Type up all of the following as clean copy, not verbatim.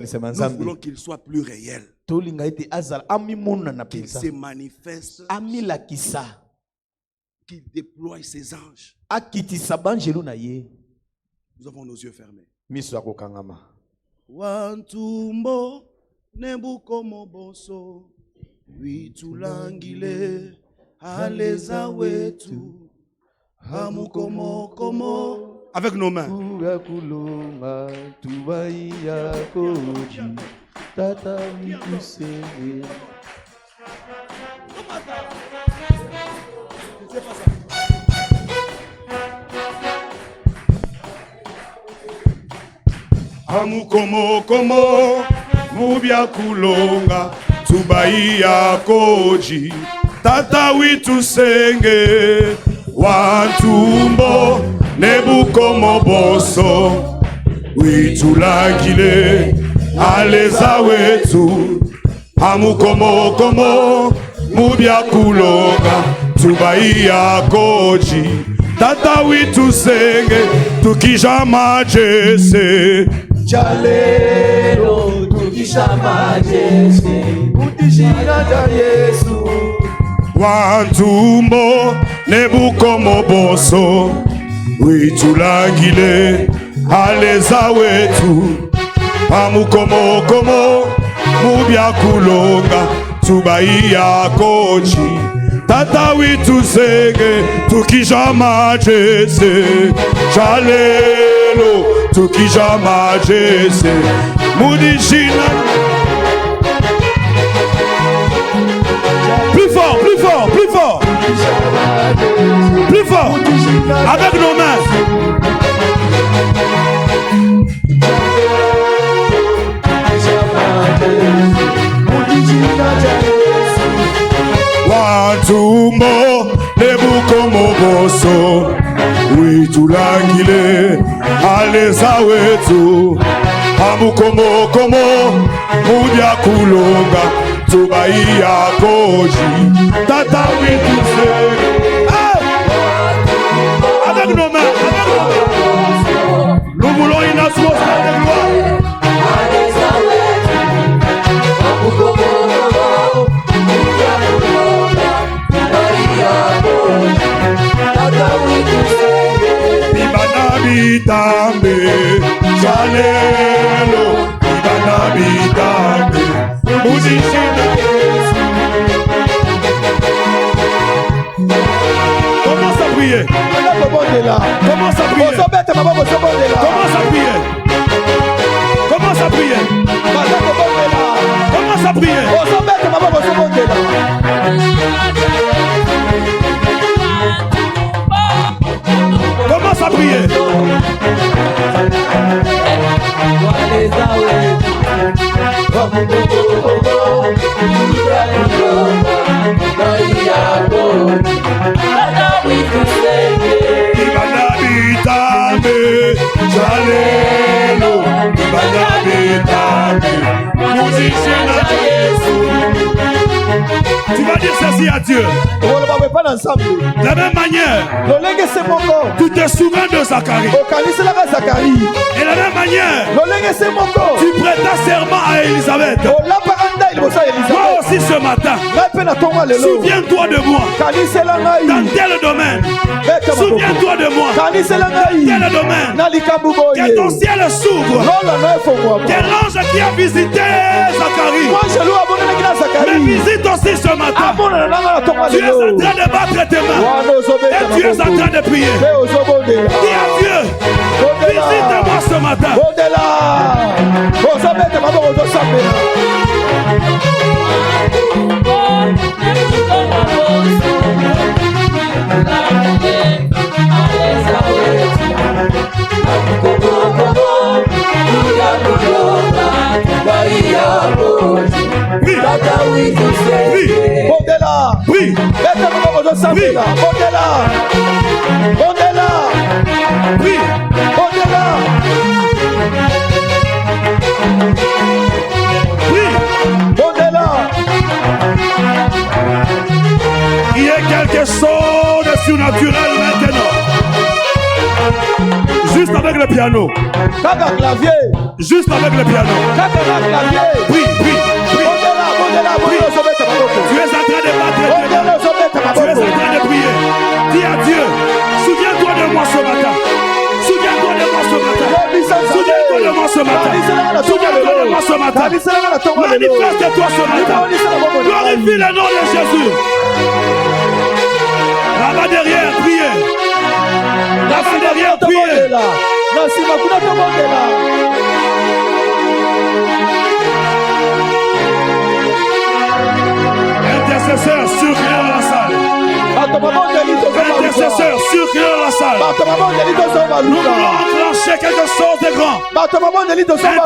Nous voulons qu'il soit plus réel. Qu'il se manifeste. Qu'il déploie ses anges. Nous avons nos yeux fermés. Wantumbo nebukomo boso witulangile aleza wetu hamukomo komo. Avec nos mains. Hamukomo komo mubya kulonga tubaiya koji tata witu senge wantumbo nebukomo boso witulangile aleza wetu hamukomo komo mubya kulonga tubaiya koji tata witu senge tukijama jese Jalero tukishama Jese utishina ja Yesu wantumbo nebukomo boso witulangile aleza wetu pamukomo komo mubya kulonga tubaiya koji tata witu senge tukijama Jese Jalelo tukijama Jese mudishina. Plus fort, plus fort, plus fort. Plus fort. Avec nos mains. Wantumbo nebukomo boso witulangile aleza wetu hamukomo komo mubya kulonga tubaiya koji tata witu senge. Avec nos mains, nous voulons une atmosphère de gloire. Bitambe, Jalelo, Bitambe, musicien. Commence à prier. Commence à prier. Commence à prier. Commence à prier. Commence à prier. Commence à prier. Tu vas dire ceci à Dieu. De la même manière, tu te souviens de Zacharie. Et de la même manière, tu prêtas serment à Élisabeth. Toi aussi ce matin, souviens-toi de moi dans tel domaine. Souviens-toi de moi dans tel domaine. Que ton ciel s'ouvre. Que l'ange qui a visité Zacharie me visite aussi ce matin. Tu es en train de battre tes mains et tu es en train de prier. Dis à Dieu, visite-moi ce matin. Prie. Il y a quelque chose de surnaturel maintenant. Juste avec avec le piano. Juste avec le piano. Prie, prie, prie. Tu es en train de battre Dieu. Tu es en train de prier. Dis à Dieu, souviens-toi de moi ce matin. Souviens-toi de moi ce matin. Souviens-toi de moi ce matin. Souviens-toi de moi ce matin. Manifeste-toi ce matin. Glorifie le nom de Jésus. Là-bas derrière, priez. Là-bas derrière, priez. Intercesseur, circulez dans la salle. Intercesseur, circulez dans la salle. Nous voulons enclencher quelque chose de grand.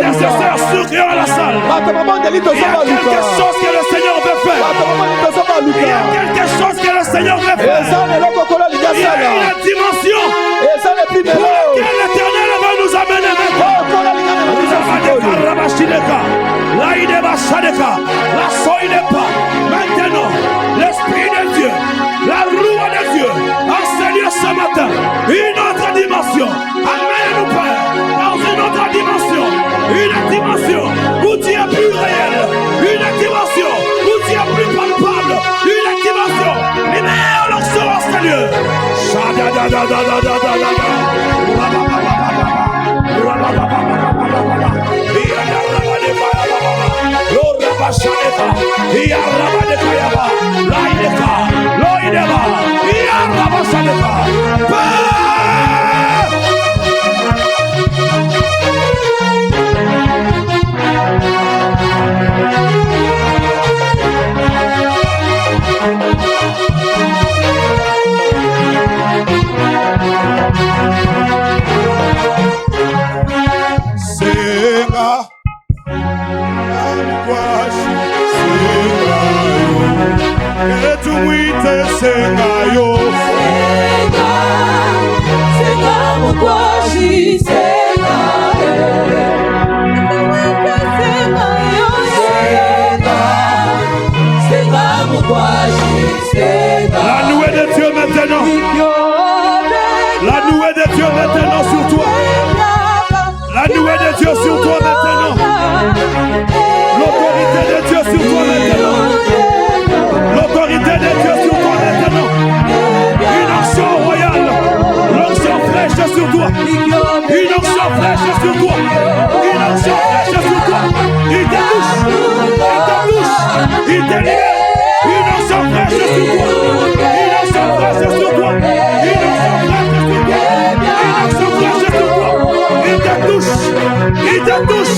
Intercesseur, circulez dans la salle. Il y a quelque chose que le Seigneur veut faire. Il y a quelque chose que le Seigneur veut faire. Il y a une dimension pour laquelle l'Éternel va nous amener maintenant. Maintenant, l'Esprit de Dieu, la roue de Dieu, enseigne ce matin une autre dimension. Amène-nous, Père, dans une autre dimension. Une dimension où tu es plus réel. Une dimension où tu es plus palpable. Une dimension. Libère leur sort, Seigneur. La nouée de Dieu maintenant. La nouée de Dieu maintenant sur toi. La nouée de Dieu sur toi maintenant. L'autorité de Dieu sur toi maintenant. L'autorité de Dieu sur toi maintenant. Une action royale. L'onction fraîche sur toi. Une onction fraîche sur toi. Une onction fraîche sur toi. Il te touche. Il te touche. Il te libère. Une onction fraîche sur toi. Une onction fraîche sur toi. Une onction fraîche sur toi. Une onction fraîche sur toi. Il te touche. Il te touche.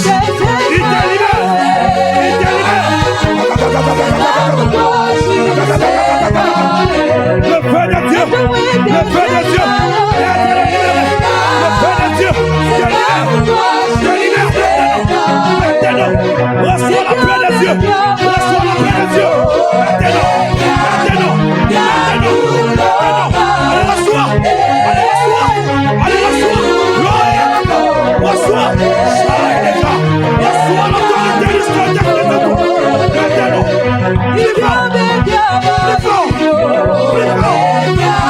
Il te libère. Il te libère. Le feu de Dieu. Le feu de Dieu. Le feu de Dieu. Te libère. Maintenant. Reçois la paix de Dieu. Reçois la paix de Dieu. Maintenant. Allez, reçois. Allez, reçois. Reçois. Reçois l'autorité du Seigneur. Maintenant. Plus fort. Plus fort. Plus fort.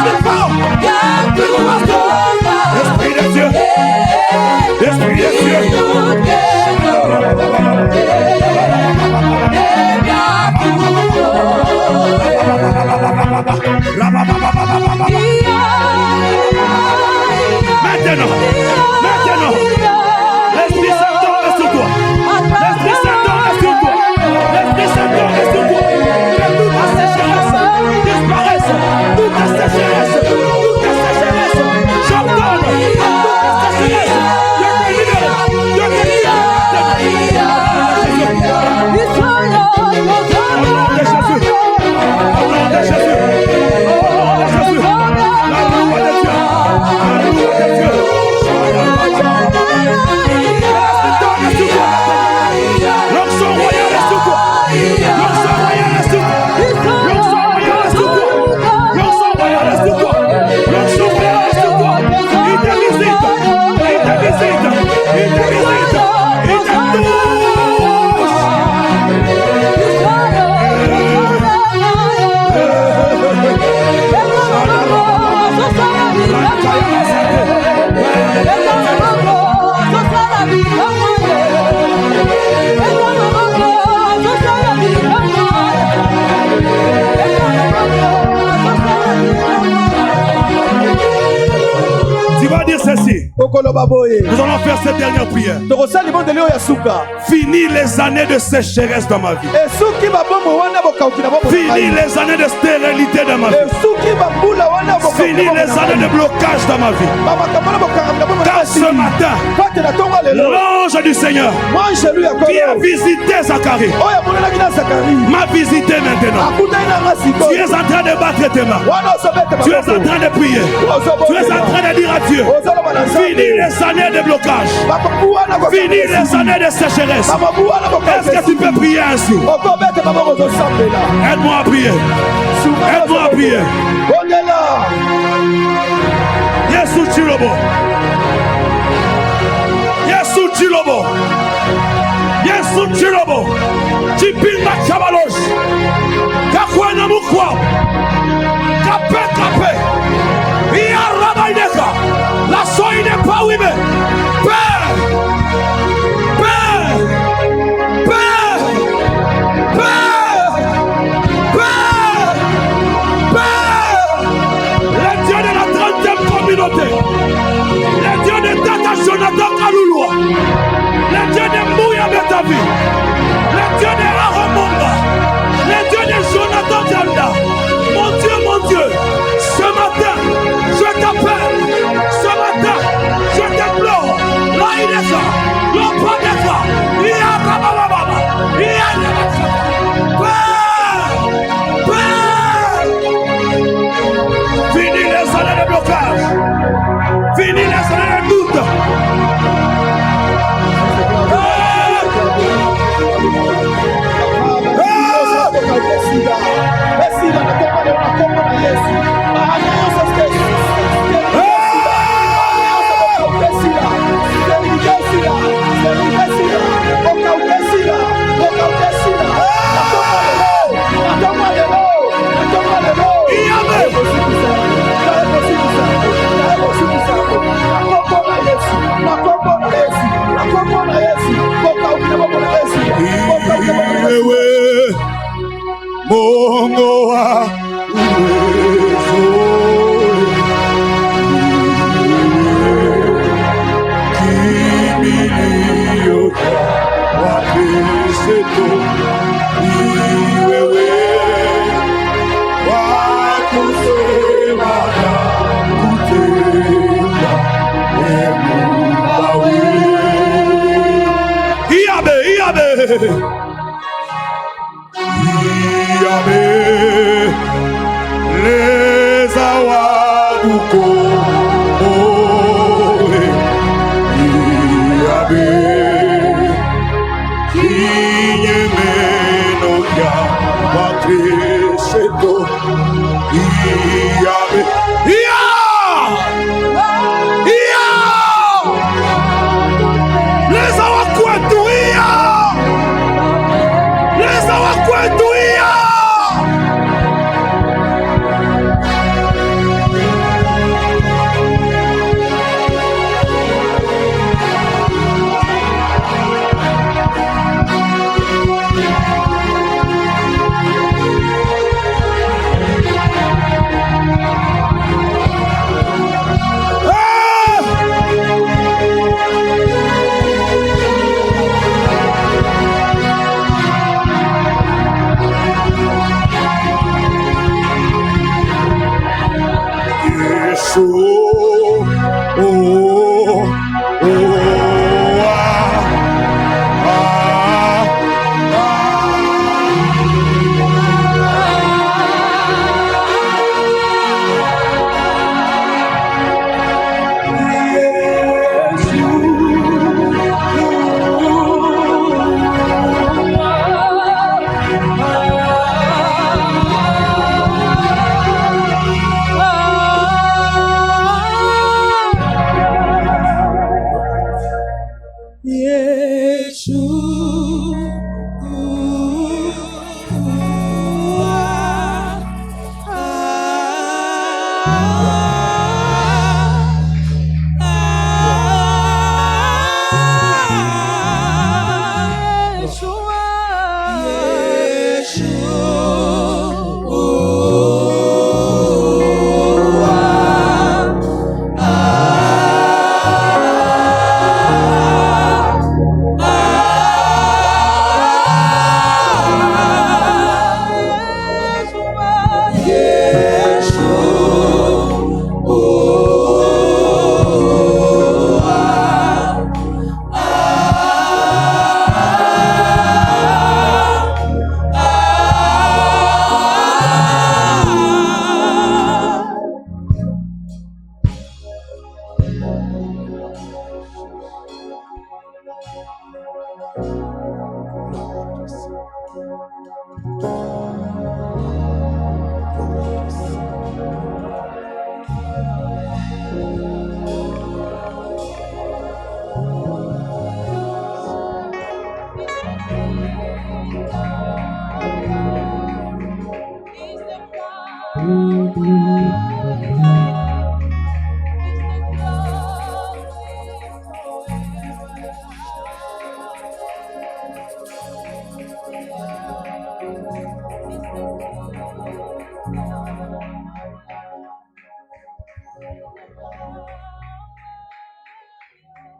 Plus fort. Plus fort. Esprit de Dieu. Esprit de Dieu. Nous allons faire cette dernière prière. Fini les années de sécheresse dans ma vie. Fini les années de stérilité dans ma vie. Fini les années de blocage dans ma vie. Car ce matin, l'ange du Seigneur qui a visité Zacharie m'a visité maintenant. Tu es en train de battre tes mains. Tu es en train de prier. Tu es en train de dire à Dieu, fini les années de blocage. Fini les années de sécheresse. Est-ce que tu peux prier ainsi? Aide-moi à prier. Aide-moi à prier. Yesu Chilobo. Yesu Chilobo. Yesu Chilobo. Chipinga Chabalosh. Kakwana Mukwa. Kape Kape. Ia Rabaineka. La soie n'est pas oui, mais Père. Père. Père. Père. Père. Père. Le Dieu de la 30e communauté. Le Dieu de Tata Jonathan Kalouloua. Le Dieu de Mouya Betavi. Le Dieu de Aramonga. Le Dieu de Jonathan Danda. Mon Dieu, ce matin, je t'appelle. Ce matin, je t'implore. Là, il est ça. L'enfant est ça. Il y a Rabababa. Il y a Père. Fini les années de blocage. Fini les années de doute. Mongo wa uwezo kimbilio wa Kristo iwewe wakusema na kutenda emubawe Iyabe les awaduko Iyabe kinyemeno ya Kristo Iyabe les awakwetu les awakwetu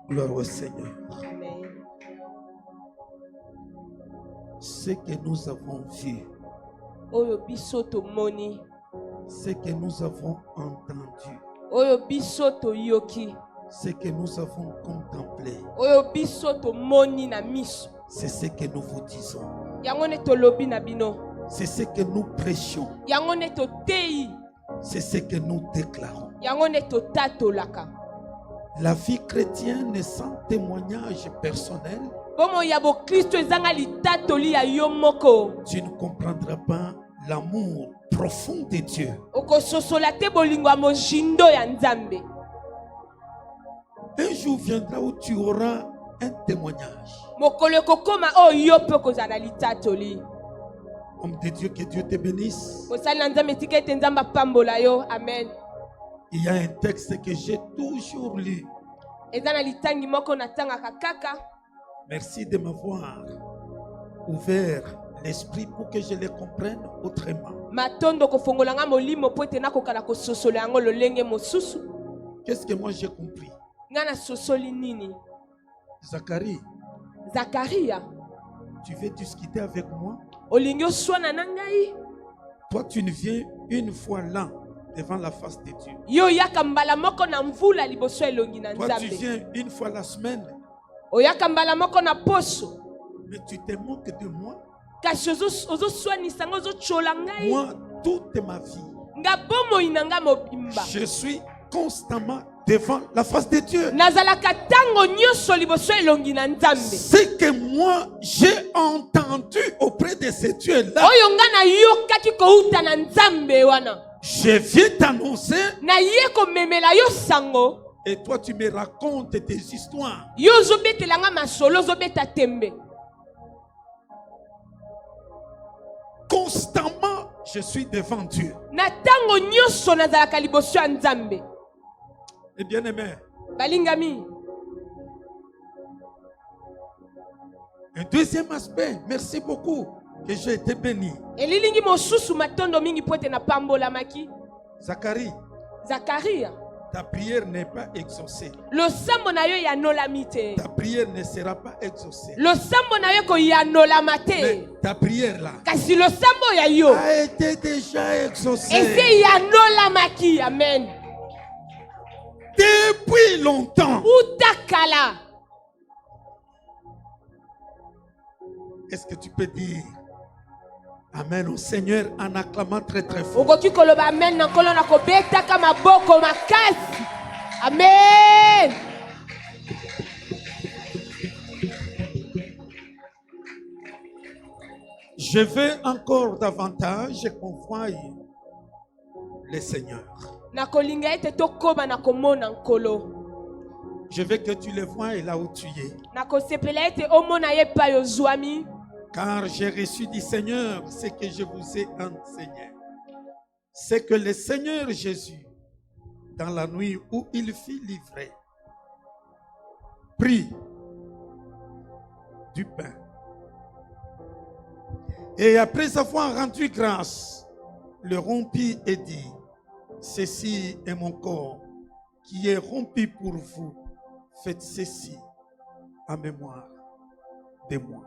Gloire au Seigneur. Ce que nous avons vu, ce que nous avons entendu, ce que nous avons contemplé, c'est ce que nous vous disons. C'est ce que nous prêchons. C'est ce que nous déclarons. La vie chrétienne est sans témoignage personnel. Tu ne comprendras pas l'amour profond de Dieu. Un jour viendra où tu auras un témoignage. Homme de Dieu, que Dieu te bénisse. Amen. Il y a un texte que j'ai toujours lu. Merci de m'avoir ouvert l'esprit pour que je le comprenne autrement. Qu'est-ce que moi j'ai compris? Zacharie, tu veux discuter avec moi? Toi, tu ne viens une fois là devant la face de Dieu. Toi, tu viens une fois la semaine. Mais tu te moques de moi. Moi, toute ma vie, je suis constamment devant la face de Dieu. Ce que moi j'ai entendu auprès de ce Dieu-là, je viens t'annoncer. Et toi tu me racontes tes histoires. Constamment je suis devant Dieu. Et bien aimé, un deuxième aspect, merci beaucoup que j'ai été béni. Zacharie, ta prière n'est pas exaucée. Ta prière ne sera pas exaucée. Mais ta prière là a été déjà exaucée. Amen. Depuis longtemps. Est-ce que tu peux dire Amen au Seigneur en acclamant très très fort? Amen. Je veux encore davantage qu'on voie le Seigneur. Je veux que tu le vois là où tu es. Car j'ai reçu du Seigneur ce que je vous ai enseigné. C'est que le Seigneur Jésus, dans la nuit où il fut livré, prit du pain. Et après avoir rendu grâce, le rompit et dit, ceci est mon corps qui est rompu pour vous. Faites ceci en mémoire de moi.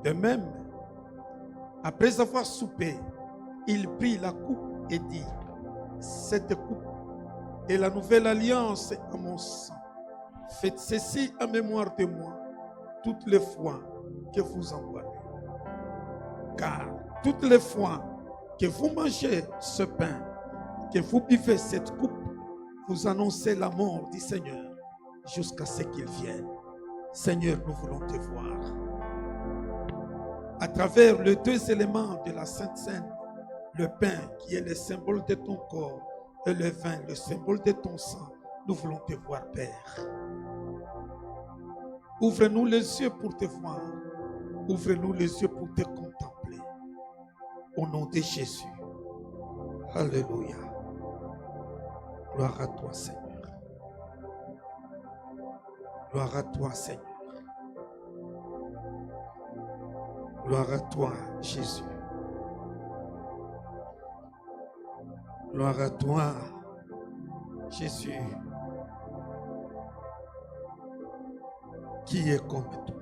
De même, après avoir soupé, il prit la coupe et dit, cette coupe est la nouvelle alliance à mon sang. Faites ceci en mémoire de moi toutes les fois que vous en boirez. Car toutes les fois que vous mangez ce pain, que vous buvez cette coupe, vous annoncez la mort du Seigneur jusqu'à ce qu'il vienne. Seigneur, nous voulons te voir. À travers les deux éléments de la Sainte Seine, le pain qui est le symbole de ton corps et le vin, le symbole de ton sang, nous voulons te voir, Père. Ouvre-nous les yeux pour te voir. Ouvre-nous les yeux pour te contempler. Au nom de Jésus. Alléluia. Gloire à toi, Seigneur. Gloire à toi, Seigneur. Gloire à toi, Jésus. Gloire à toi, Jésus. Qui est comme toi?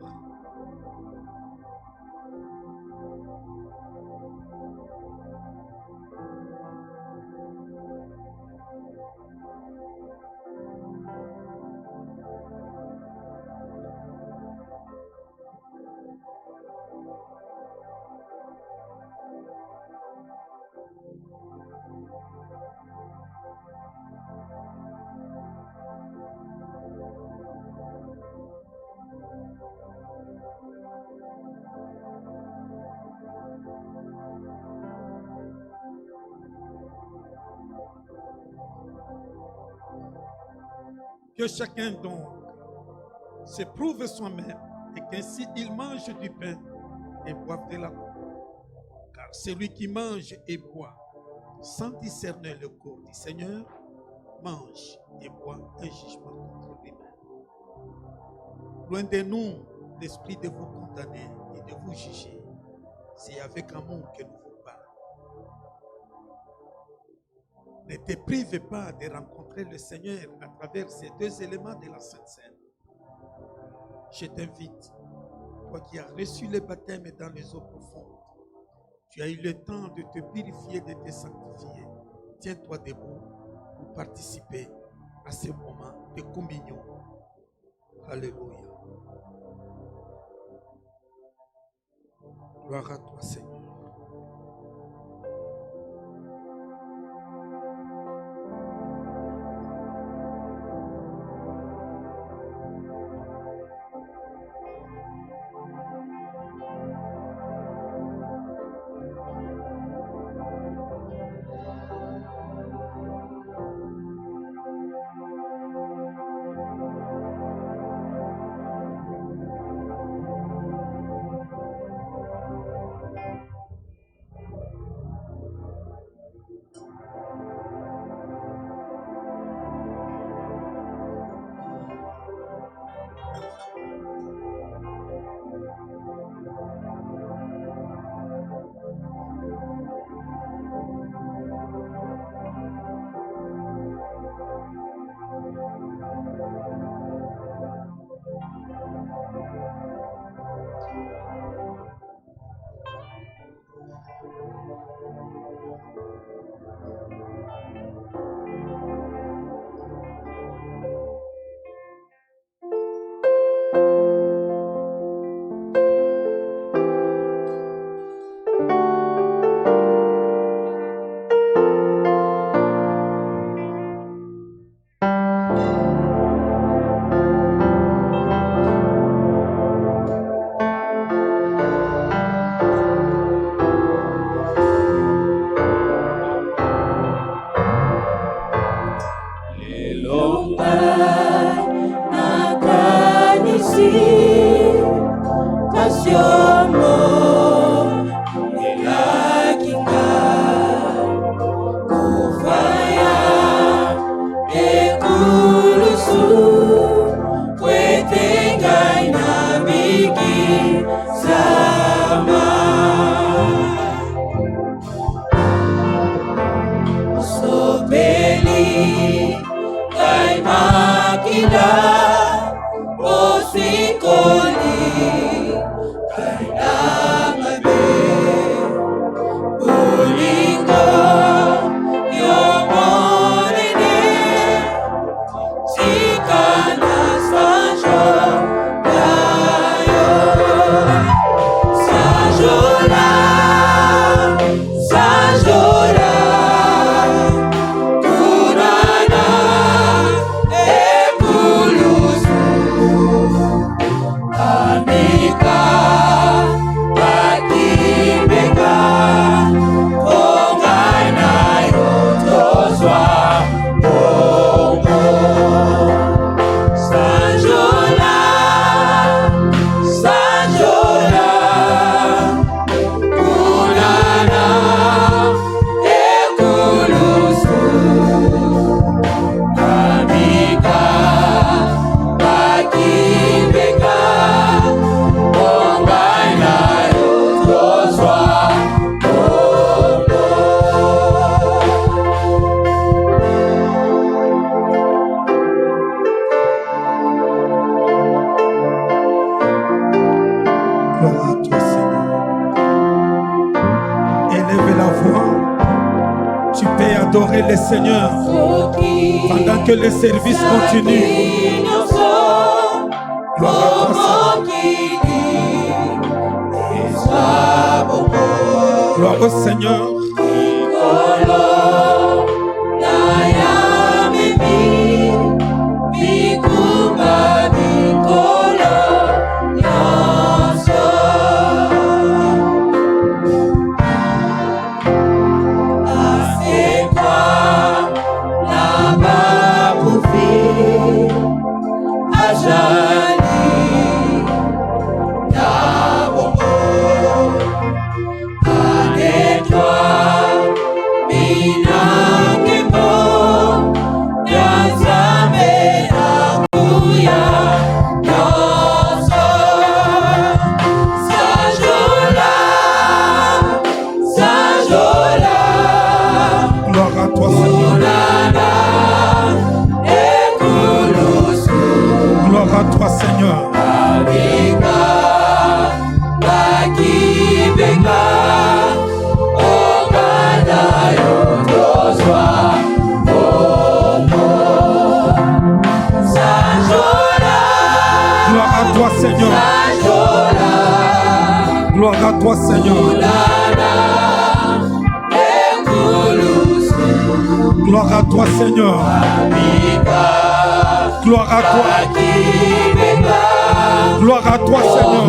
Que chacun donc s'éprouve soi-même et qu'ainsi il mange du pain et boive de la coupe. Car celui qui mange et boit sans discerner le corps du Seigneur mange et boit un jugement contre lui-même. Loin de nous l'esprit de vous condamner et de vous juger. C'est avec amour que nous vous parlons. Ne te prive pas de rencontrer le Seigneur à travers ces deux éléments de la Sainte Seine. Je t'invite, toi qui as reçu le baptême dans les eaux profondes, tu as eu le temps de te purifier, de te sanctifier. Tiens-toi debout pour participer à ce moment de communion. Alléluia. Gloire à toi, Seigneur. Makina, Osikoli, Gloire à toi, Seigneur. Élève la voix. Tu peux adorer le Seigneur pendant que le service continue. Gloire à toi, Seigneur. Gloire au Seigneur. Gloire à toi, Seigneur. Gloire à toi, Seigneur. Gloire à toi. Gloire à toi, Seigneur.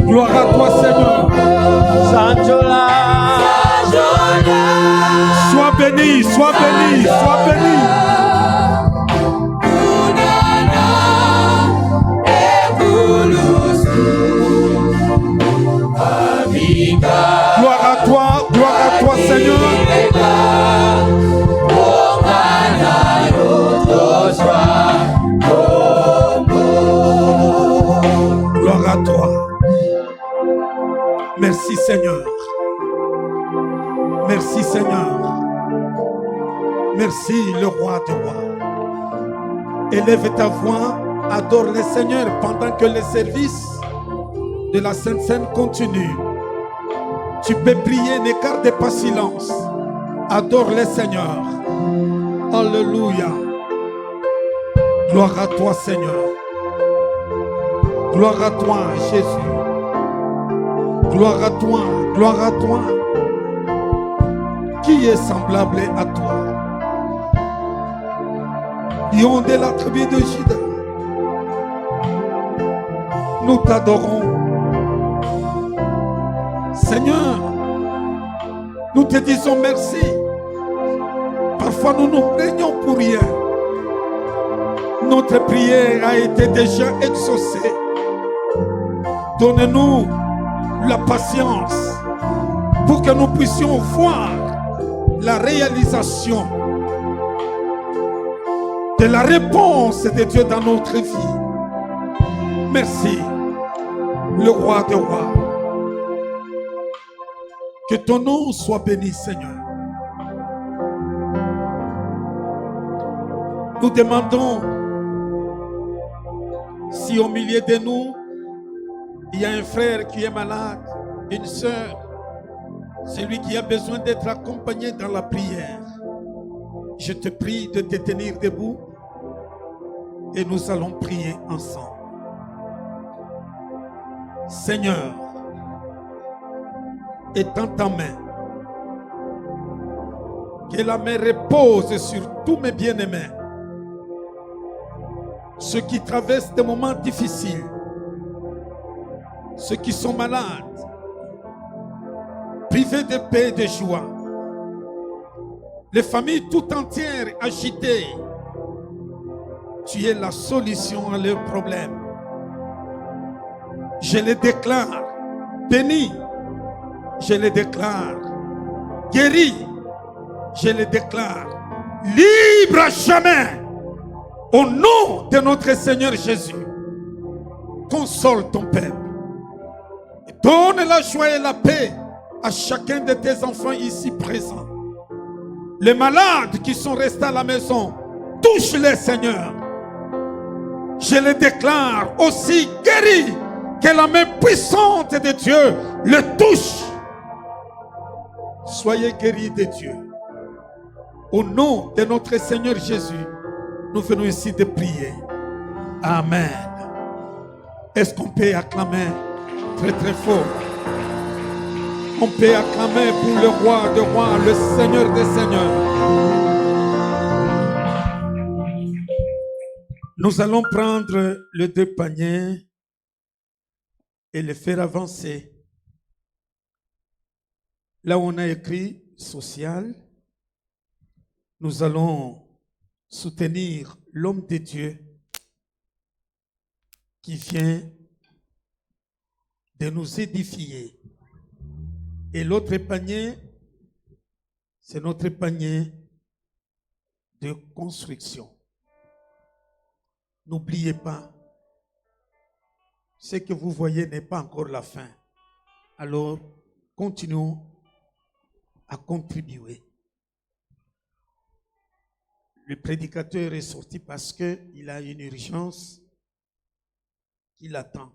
Gloire à toi, Seigneur. Sois béni, sois béni, sois béni. Gloire à toi, Seigneur. Gloire à toi. Merci, Seigneur. Merci, Seigneur. Merci, le roi des rois. Élève ta voix, adore le Seigneur pendant que le service de la Sainte Seine continue. Tu peux prier, ne garde pas silence. Adore le Seigneur. Alléluia. Gloire à toi, Seigneur. Gloire à toi, Jésus. Gloire à toi, gloire à toi. Qui est semblable à toi? Lion de la tribu de Juda. Nous t'adorons. Seigneur, nous te disons merci. Parfois nous nous plaignons pour rien. Notre prière a été déjà exaucée. Donne-nous la patience pour que nous puissions voir la réalisation de la réponse de Dieu dans notre vie. Merci, le roi des rois. Que ton nom soit béni, Seigneur. Nous demandons si au milieu de nous, il y a un frère qui est malade, une sœur, celui qui a besoin d'être accompagné dans la prière. Je te prie de te tenir debout et nous allons prier ensemble. Seigneur, étends ta main, que la main repose sur tous mes bien-aimés, ceux qui traversent des moments difficiles, ceux qui sont malades, privés de paix et de joie, les familles tout entières agitées. Tu es la solution à leurs problèmes. Je les déclare bénis, je les déclare guéris, je les déclare libres à jamais. Au nom de notre Seigneur Jésus, console ton peuple. Donne la joie et la paix à chacun de tes enfants ici présents. Les malades qui sont restés à la maison, touche-les, Seigneur. je le déclare aussi guéri, que la main puissante de Dieu le touche. Soyez guéris de Dieu. Au nom de notre Seigneur Jésus, nous venons ici de prier. Amen. Est-ce qu'on peut acclamer très très fort? On peut acclamer pour le roi des rois, le Seigneur des seigneurs. Nous allons prendre les 2 paniers et les faire avancer. Là où on a écrit social, nous allons soutenir l'homme de Dieu qui vient de nous édifier. Et l'autre panier, c'est notre panier de construction. N'oubliez pas, ce que vous voyez n'est pas encore la fin. Alors, continuons à contribuer. Le prédicateur est sorti parce qu'il a une urgence qui l'attend.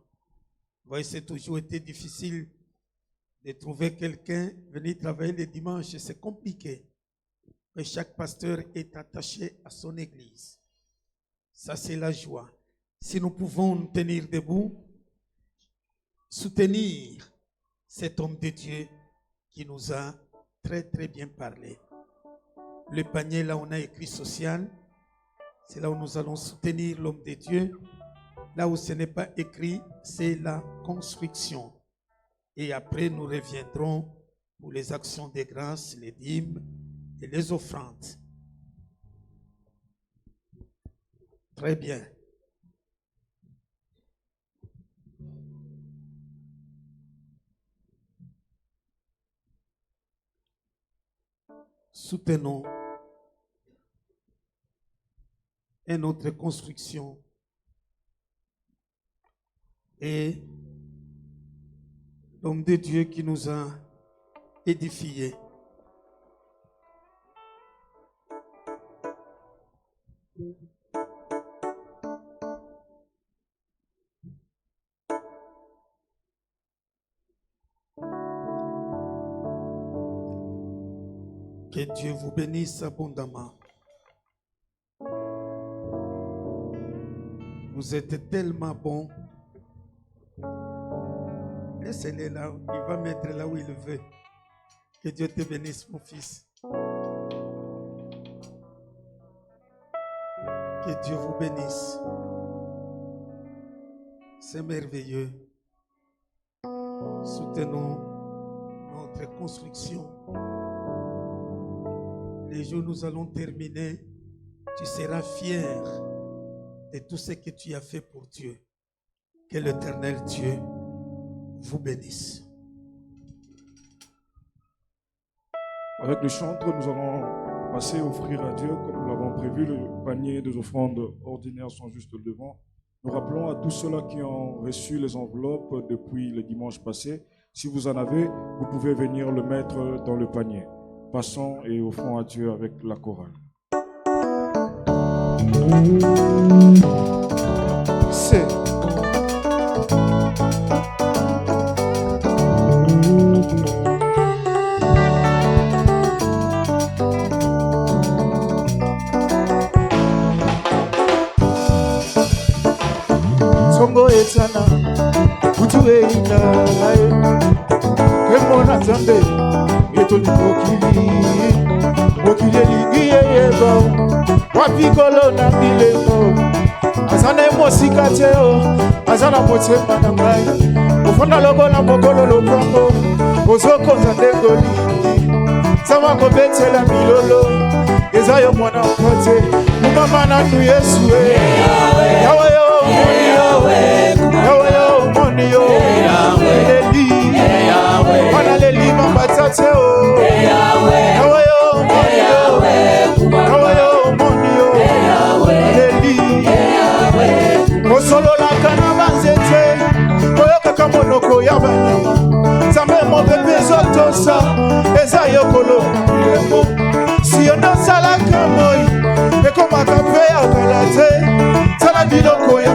Vous voyez, c'est toujours été difficile de trouver quelqu'un, venir travailler le dimanche, c'est compliqué. Mais chaque pasteur est attaché à son église. Ça, c'est la joie. Si nous pouvons nous tenir debout, soutenir cet homme de Dieu qui nous a très très bien parlé. Le panier, là, on a écrit social. C'est là où nous allons soutenir l'homme de Dieu. Là où ce n'est pas écrit, c'est la construction. Et après, nous reviendrons pour les actions de grâce, les dîmes et les offrandes. Très bien. Soutenons une autre construction et l'homme de Dieu qui nous a édifiés. Que Dieu vous bénisse abondamment. Vous êtes tellement bons. Laissez-le là, il va mettre là où il veut. Que Dieu te bénisse, mon fils. Que Dieu vous bénisse. C'est merveilleux. Soutenons notre construction. Les jours où nous allons terminer, tu seras fier de tout ce que tu as fait pour Dieu. Que l'Éternel Dieu vous bénisse. Avec le chantre, nous allons passer à offrir à Dieu, comme nous l'avons prévu. Le panier des offrandes ordinaires sont juste devant. Nous rappelons à tous ceux-là qui ont reçu les enveloppes depuis le dimanche passé. Si vous en avez, vous pouvez venir le mettre dans le panier. Passons et offrons à Dieu avec la chorale. C'est Songo etana Utu eina Kemona zambe Etoli Mokili ligiye yebo Wapikolo na milemo Azana emosika teo Azana motemba na mai Ufona logo na mogolo lokongo Ozoko za ndegoli Sama kobete la milolo Ezayo mwana kote Umama na nu Yesu Yawe yo Yawe yo moni yo Leli Wana leli mambatate o Yawe yo moni yo Yawe yo moni yo Leli Osolo la kana banzete Koyoka kamonoko ya banyama Zambe mo pepe zotosa Ezayo kolo Emo Siyono sala kamoi Eko makape ya kalate Tala biloko ya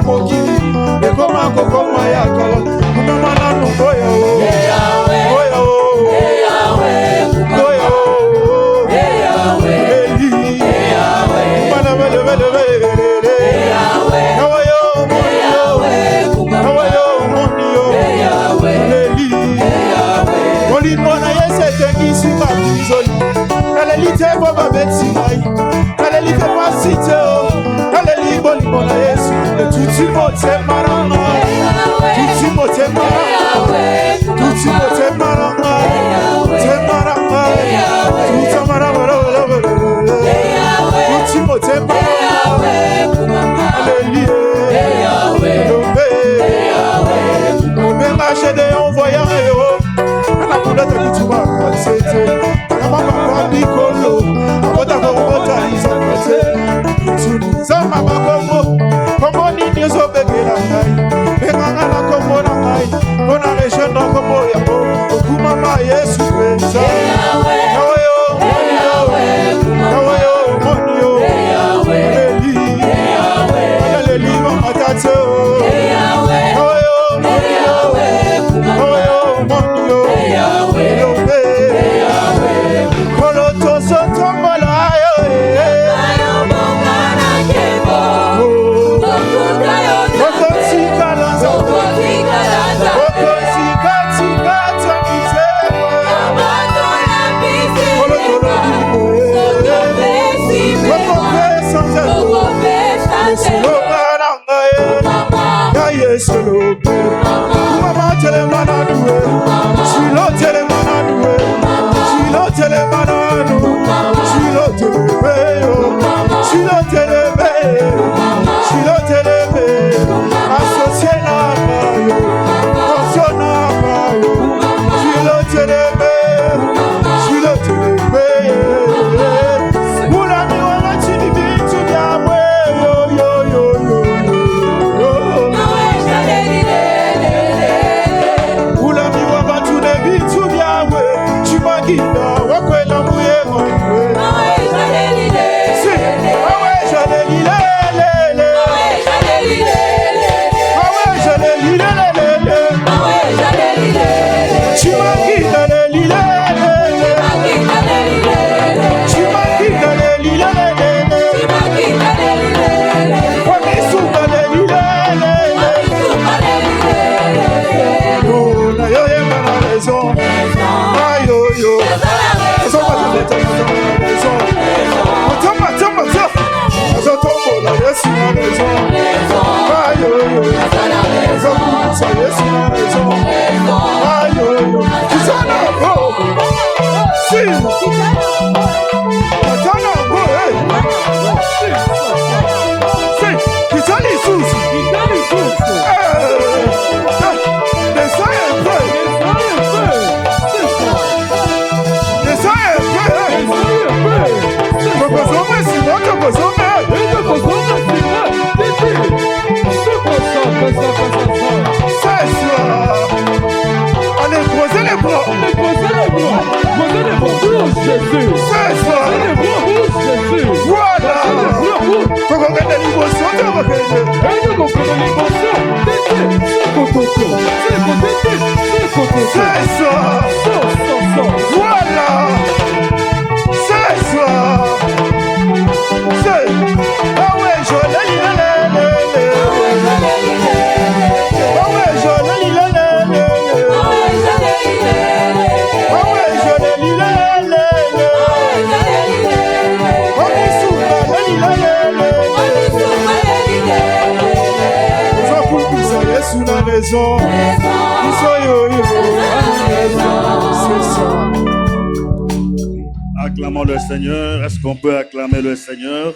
Acclamons le Seigneur. Est-ce qu'on peut acclamer le Seigneur?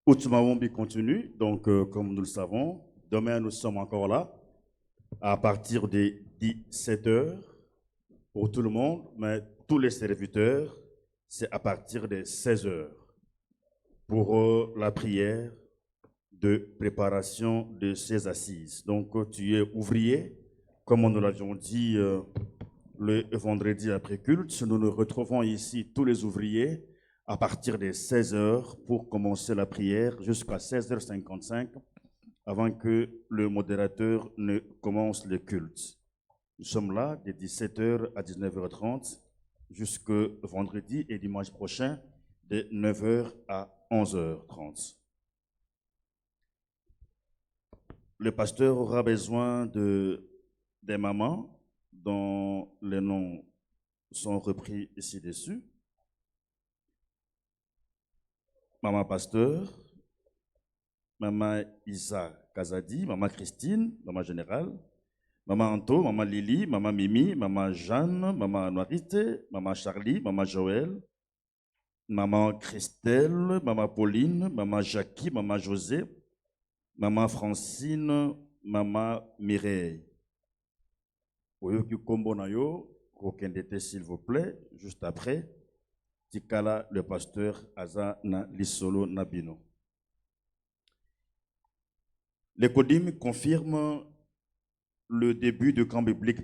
Outsumawombi continue. Donc, comme nous le savons, demain nous sommes encore là à partir de 17h pour tout le monde, mais tous les serviteurs, c'est à partir de 16h pour la prière de préparation de ces assises. Donc, tu es ouvrier, comme nous l'avions dit le vendredi après culte. Nous nous retrouvons ici, tous les ouvriers, à partir de 16h pour commencer la prière jusqu'à 16h55 avant que le modérateur ne commence le culte. Nous sommes là de 17h à 19h30 jusqu'au vendredi et dimanche prochain de 9h à 11h30. Le pasteur aura besoin des mamans dont les noms sont repris ici-dessus. Maman Pasteur, Maman Isa Kazadi, Maman Christine, Maman Générale, Maman Anto, Maman Lily, Maman Mimi, Maman Jeanne, Maman Noirité, Maman Charlie, Maman Joël, Maman Christelle, Maman Pauline, Maman Jackie, Maman José, Maman Francine, Maman Mireille. Oyoki kombo na yo, kokendete s'il vous plaît, juste après, tikala le pasteur Aza na Lisolo Nabino. Les Kodim confirment le début du camp biblique